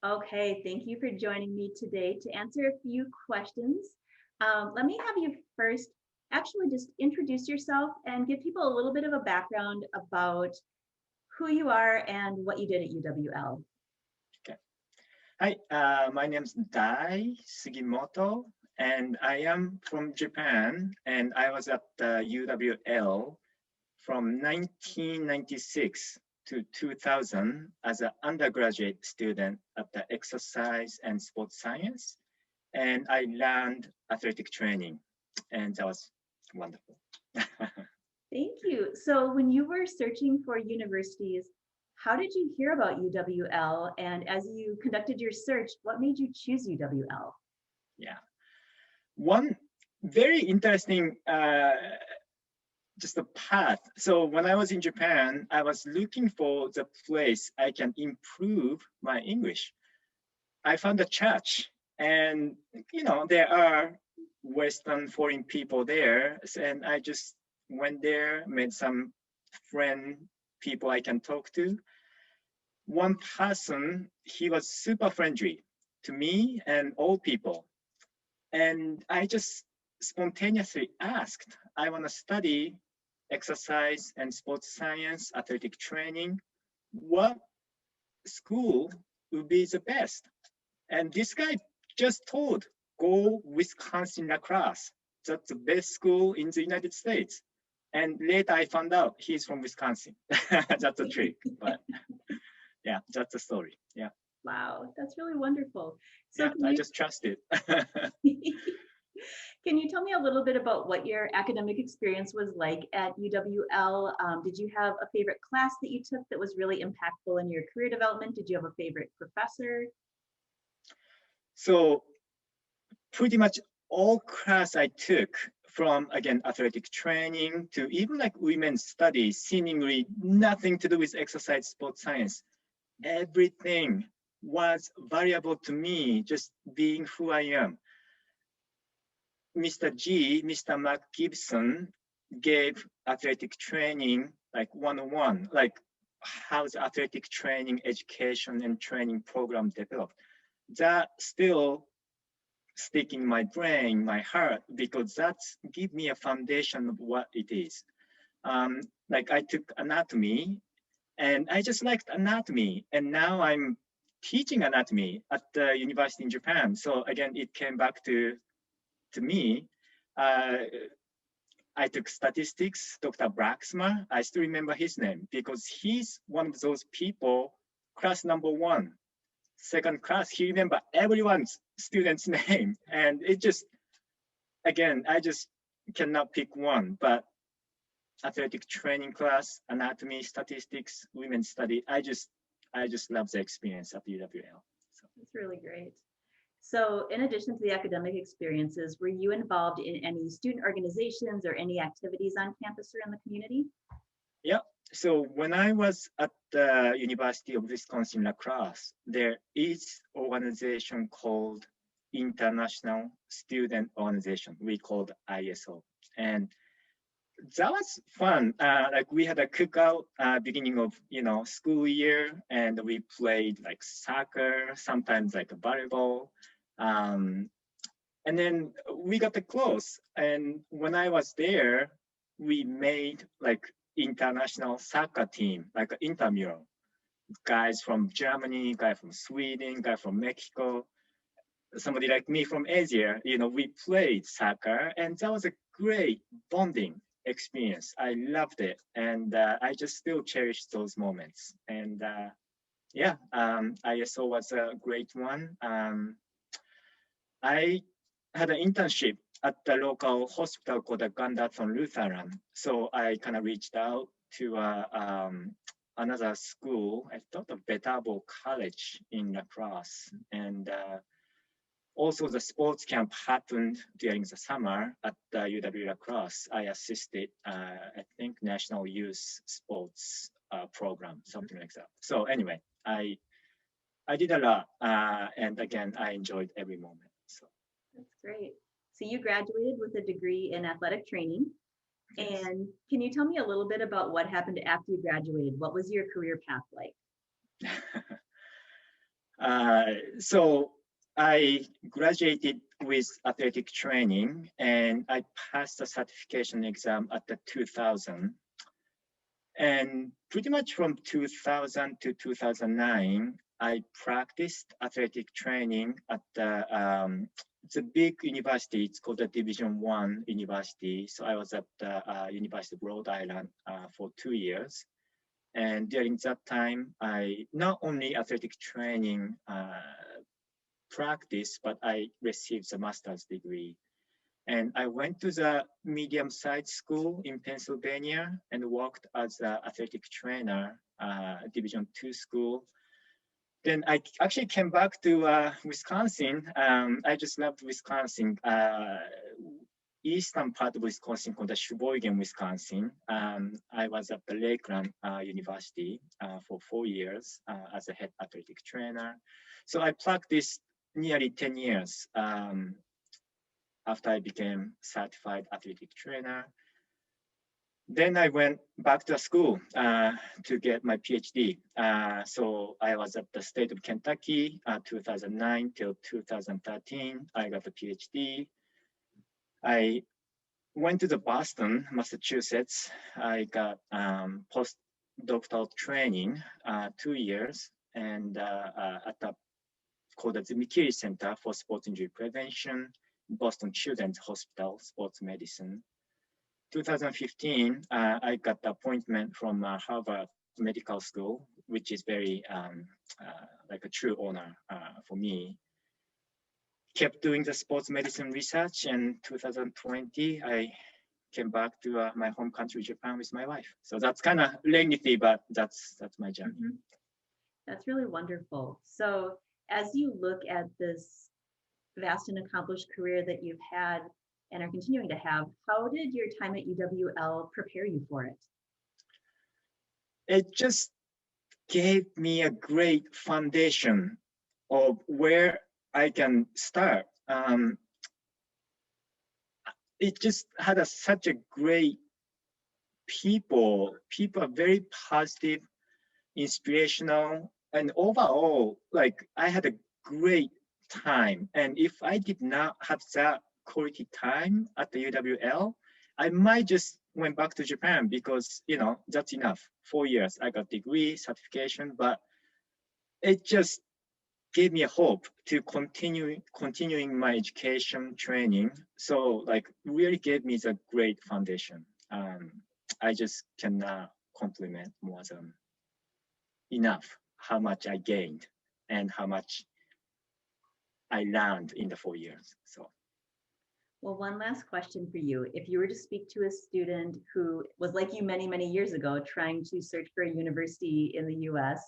Okay, thank you for joining me today to answer a few questions. Let me have you first actually just introduce yourself and give people a little bit of a background about who you are and what you did at UWL. Okay. Hi, my name is Dai Sugimoto, and I am from Japan, and I was at the UWL from 1996 to 2000 as an undergraduate student at the exercise and sports science, and I learned athletic training, and that was wonderful. Thank you. So when you were searching for universities, how did you hear about UWL? And as you conducted your search, what made you choose UWL? Yeah, one very interesting just a path. So when I was in Japan, I was looking for the place I can improve my English. I found a church, and there are Western foreign people there, and I just went there, made some friend people I can talk to. One person, he was super friendly to me and all people, and I just spontaneously asked, I want to study exercise and sports science, athletic training. What school would be the best? And this guy just told, go Wisconsin lacrosse. That's the best school in the United States. And later I found out he's from Wisconsin. That's a trick, but yeah, that's the story. Yeah. Wow, that's really wonderful. So Yeah, I just trust it. can you tell me a little bit about what your academic experience was like at UWL? Did you have a favorite class that you took that was really impactful in your career development? Did you have a favorite professor? So pretty much all class I took, from again athletic training to even like women's studies, seemingly nothing to do with exercise sports science, everything was valuable to me, just being who I am. Mr. Mark Gibson gave athletic training like 101, like how's athletic training education and training program developed. That still stick in my brain, my heart, because that's give me a foundation of what it is. Like I took anatomy, and I just liked anatomy, and now I'm teaching anatomy at the university in Japan. So again, it came back to me. Uh, I took statistics, Dr. Braxma. I still remember his name because he's one of those people, class number one, second class, he remember everyone's student's name. And it just, again, I just cannot pick one, but athletic training class, anatomy, statistics, women's study, I just love the experience at UWL. So. That's really great. So in addition to the academic experiences, were you involved in any student organizations or any activities on campus or in the community? Yeah. So when I was at the University of Wisconsin La Crosse, there is organization called International Student Organization. We called ISO, and that was fun. Like we had a cookout beginning of school year, and we played like soccer, sometimes like volleyball, and then we got close. And when I was there, we made like international soccer team, like an intramural. Guys from Germany, guy from Sweden, guy from Mexico, somebody like me from Asia. We played soccer, and that was a great bonding experience. I loved it, and I just still cherish those moments. And yeah, ISO was a great one. I had an internship at the local hospital called the Gandaton Lutheran. So I kind of reached out to another school. I thought of Betabo College in La Crosse. And also the sports camp happened during the summer at the UW La Crosse. I assisted, I think, National Youth Sports program, something like that. So anyway, I did a lot. And again, I enjoyed every moment. So. That's great. So you graduated with a degree in athletic training. Yes. And can you tell me a little bit about what happened after you graduated? What was your career path like? So I graduated with athletic training, and I passed the certification exam at the 2000. And pretty much from 2000 to 2009, I practiced athletic training at it's a big university. It's called the Division I University. So I was at the University of Rhode Island for 2 years. And during that time, I not only athletic training practice, but I received a master's degree. And I went to the medium-sized school in Pennsylvania and worked as an athletic trainer, Division II school. Then I actually came back to Wisconsin. I just loved Wisconsin. Eastern part of Wisconsin called the Sheboygan, Wisconsin. I was at the Lakeland University for 4 years as a head athletic trainer. So I practiced nearly 10 years after I became certified athletic trainer. Then I went back to school to get my PhD. So I was at the state of Kentucky 2009 till 2013. I got a PhD. I went to the Boston, Massachusetts. I got postdoctoral training 2 years, and at the called the McKinney Center for Sports Injury Prevention, Boston Children's Hospital, Sports Medicine. 2015, I got the appointment from Harvard Medical School, which is very like a true honor for me. Kept doing the sports medicine research, and 2020, I came back to my home country, Japan, with my wife. So that's kind of lengthy, but that's my journey. Mm-hmm. That's really wonderful. So as you look at this vast and accomplished career that you've had and are continuing to have, how did your time at UWL prepare you for it? It just gave me a great foundation of where I can start. It just had such a great people are very positive, inspirational, and overall, like I had a great time. And if I did not have that quality time at the UWL, I might just went back to Japan because, you know, that's enough. 4 years, I got degree, certification, but it just gave me a hope to continuing my education training. So like really gave me the great foundation. I just cannot compliment more than enough how much I gained and how much I learned in the 4 years. So. Well, one last question for you. If you were to speak to a student who was like you many, many years ago, trying to search for a university in the US,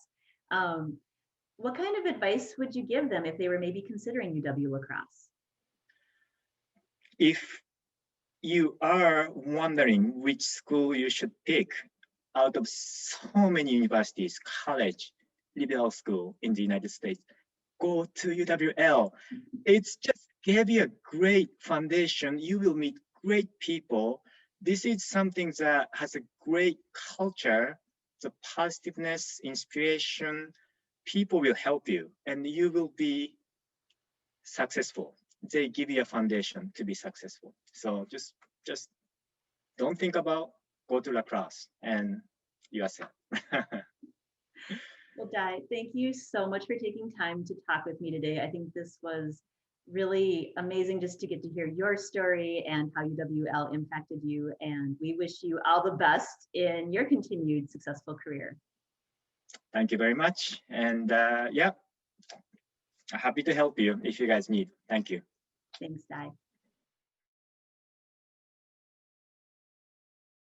what kind of advice would you give them if they were maybe considering UW-La Crosse? If you are wondering which school you should pick out of so many universities, college, liberal school in the United States, go to UWL. It's just gave you a great foundation. You will meet great people. This is something that has a great culture, the positiveness, inspiration. People will help you and you will be successful. They give you a foundation to be successful. So just don't think about go to La Crosse and you are set. Well, Dai, thank you so much for taking time to talk with me today. I think this was really amazing just to get to hear your story and how UWL impacted you. And we wish you all the best in your continued successful career. Thank you very much. And yeah, happy to help you if you guys need. Thank you. Thanks, Dai.